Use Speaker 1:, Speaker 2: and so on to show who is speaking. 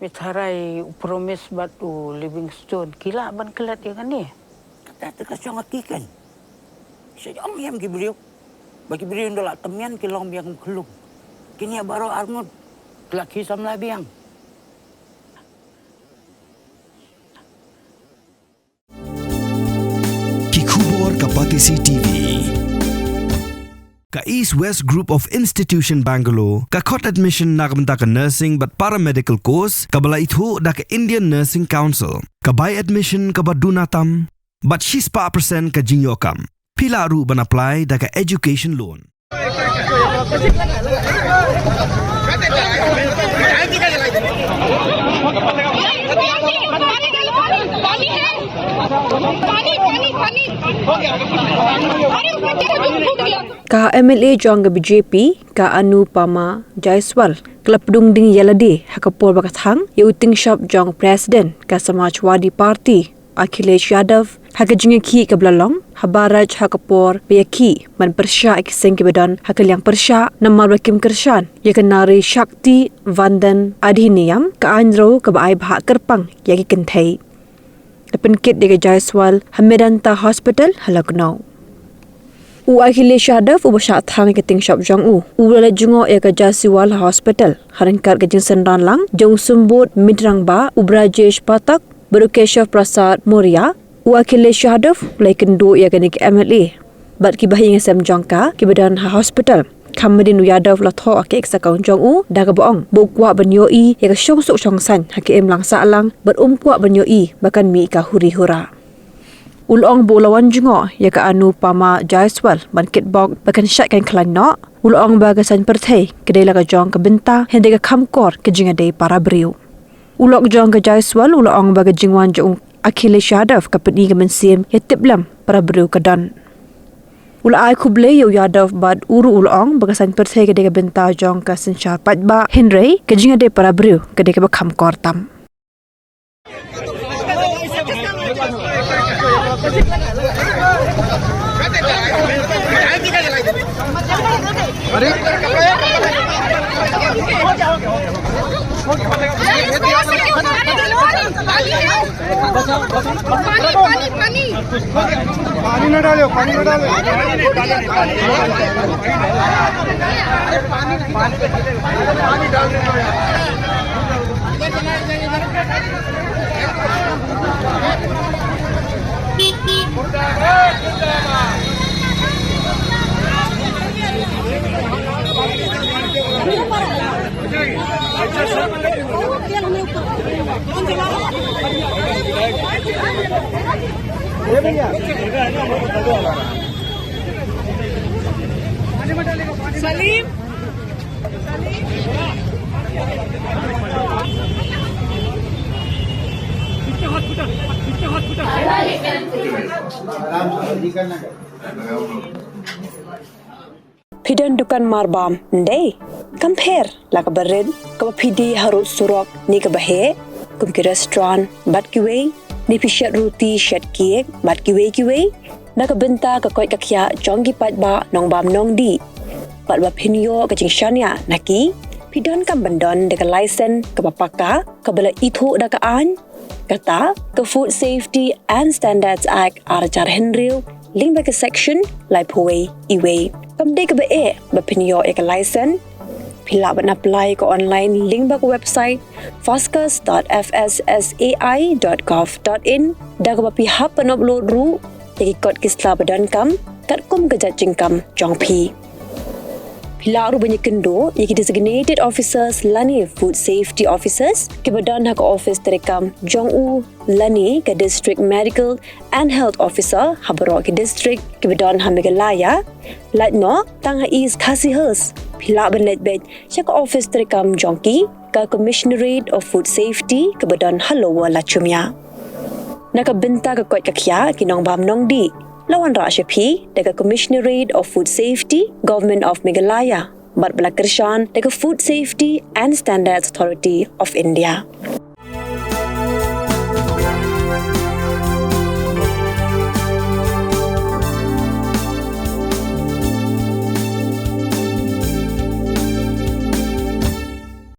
Speaker 1: Mitharai promise batu Livingstone. Kylla ban kelat ya kan ni?
Speaker 2: Kata kasih ngaki kan. Saya am beliau. Bagi beliau ndola temian kilong biang kelung. Kini baru armut laki samla biang.
Speaker 3: Kikubor Kapatisi TV. Ka East West Group of Institution Bangalore, ka Kot Admission nakamta ka Nursing but Paramedical Course, ka bala ithu da ka Indian Nursing Council, ka Buy Admission ka Badunatam, but 6% ka Jingyokam. Pila ru ban apply da ka Education Loan.
Speaker 4: Ka MLA Jong BJP ka Anupama Jaiswal ka Pdung ding yalade hakapor baka Thang yu Tyngshop Jong President ka Samajwadi Party Akhilesh Yadav haka jingi ka blalong habaraj hakapor biyaki man persya ikiseng kibadan hakalyang persya namar bakim kershan yakanari Shakti Vandan Adhiniyam ka Andro ka baay bahak kerpang yaki kenthai Penkit di Jaiswal Hamedanta Hospital Halagnaw. U Akhilesh Yadav u basya Thang ke Tyngshop Jong u lala jungo ya ke Jaiswal Hospital haringkar ke jinsan lang jong sumbut midrangba u Brajesh Patak Berukeshav Prasad Moria u Akhilesh Yadav ulai kendo ya ke nik MLA bat ki bahing SM Jongka ki badan hospital Kamadin Yadav la tho ake eksa kaun Jong u daga boong bokwa banyoi ya ka syong sok syong san hakim lang sa lang berumkwa banyoi bahkan mi ka huri hura ulong bolawan jungo ya ka Anupama Jaiswal bankit bog bahkan syat kan klan no ulong bagasan perthai kedai la ka Jong ka benta hende ka kamkor ke jingade para beriu ulok Jong ka Jaiswal ulong baga jingwan Jong Akhilesh Yadav ka peni ka mensim ya tiplam para beriu ka dan Ulai kuble yu Yadav bad uru ulong bagasan perthai ke dega benta Jong ka sensyar patba Henry ke jinga de para beriu ke dega bakham kortam.
Speaker 5: पानी न डालो Salim
Speaker 4: Pidan dukan marbam ndai compare la ka bered ka pidi harut surok ni ka bahe kum ki restaurant bat ki wei ni pishat roti shat cake bat ki wei na ka benta ka koi ka khya Jong ki pat ba nong bam nong di pat ba phinyo ka jingshania naki pidan kam bandon de ka license ka papaka ka bala itho da ka an kata ka Food Safety and Standards Act arjar henril link ba ka section lai phoi iwe kam de ka ba e ba phinyo e ka license pila ban apply ko online link ba ko website foscus.fssai.gov.in da ka ba pi hap pan upload ru yaki kot kisla badan kam kat kum ka judging kam Jong pi pila ru banyak kendo yaki designated officers lani food safety officers ke badan hak office terekam Jong u lani ka district medical and health officer habaro ke district ke badan hamigalaya Leit no tang ha is khasihers pila ban let bed chak office terekam Jongki ka commissionerate of food safety ke badan halowa lachumya nakabenta ka kot kakya kinong bam nong di lawan ra shapi daga commissionerate of food safety government of Meghalaya bat bala kershan daga food safety and standards authority of India